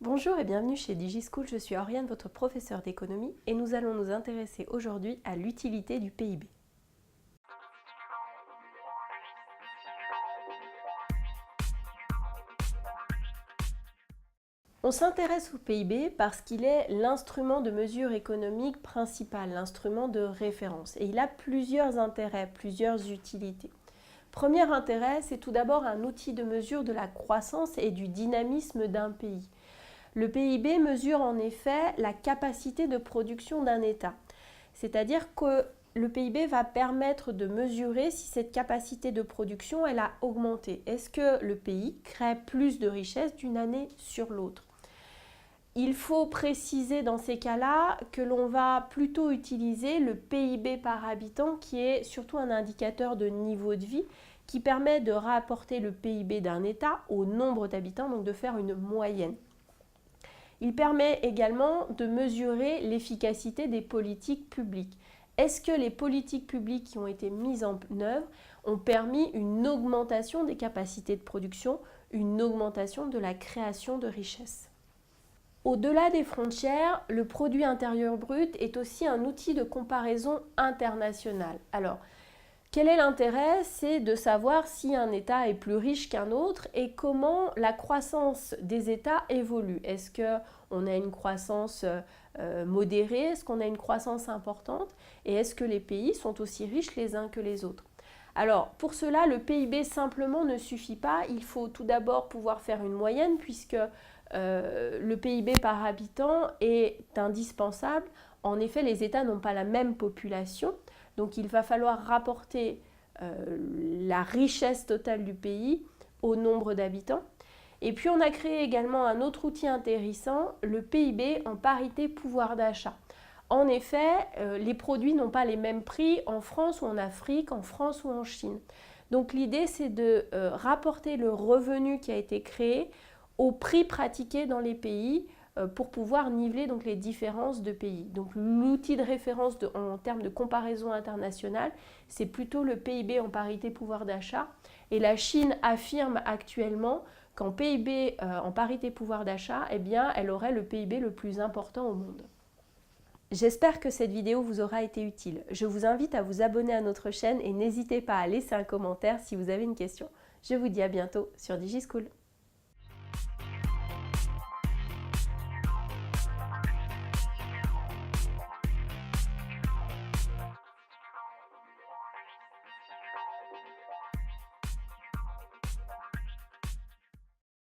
Bonjour et bienvenue chez DigiSchool, je suis Oriane, votre professeure d'économie et nous allons nous intéresser aujourd'hui à l'utilité du PIB. On s'intéresse au PIB parce qu'il est l'instrument de mesure économique principal, l'instrument de référence et il a plusieurs intérêts, plusieurs utilités. Premier intérêt, c'est tout d'abord un outil de mesure de la croissance et du dynamisme d'un pays. Le PIB mesure en effet la capacité de production d'un État. C'est-à-dire que le PIB va permettre de mesurer si cette capacité de production elle a augmenté. Est-ce que le pays crée plus de richesses d'une année sur l'autre? Il faut préciser dans ces cas-là que l'on va plutôt utiliser le PIB par habitant qui est surtout un indicateur de niveau de vie qui permet de rapporter le PIB d'un État au nombre d'habitants, donc de faire une moyenne. Il permet également de mesurer l'efficacité des politiques publiques. Est-ce que les politiques publiques qui ont été mises en œuvre ont permis une augmentation des capacités de production, une augmentation de la création de richesses? Au-delà des frontières, le produit intérieur brut est aussi un outil de comparaison internationale. Alors, quel est l'intérêt? C'est de savoir si un État est plus riche qu'un autre et comment la croissance des États évolue. Est-ce qu'on a une croissance modérée? Est-ce qu'on a une croissance importante? Et est-ce que les pays sont aussi riches les uns que les autres? Alors, pour cela, le PIB simplement ne suffit pas. Il faut tout d'abord pouvoir faire une moyenne puisque le PIB par habitant est indispensable. En effet, les États n'ont pas la même population. Donc il va falloir rapporter la richesse totale du pays au nombre d'habitants. Et puis on a créé également un autre outil intéressant, le PIB en parité pouvoir d'achat. En effet, les produits n'ont pas les mêmes prix en France ou en Afrique, en France ou en Chine. Donc l'idée c'est de rapporter le revenu qui a été créé au prix pratiqué dans les pays pour pouvoir niveler donc les différences de pays. Donc l'outil de référence en termes de comparaison internationale, c'est plutôt le PIB en parité pouvoir d'achat. Et la Chine affirme actuellement qu'en PIB en parité pouvoir d'achat, eh bien, elle aurait le PIB le plus important au monde. J'espère que cette vidéo vous aura été utile. Je vous invite à vous abonner à notre chaîne et n'hésitez pas à laisser un commentaire si vous avez une question. Je vous dis à bientôt sur DigiSchool.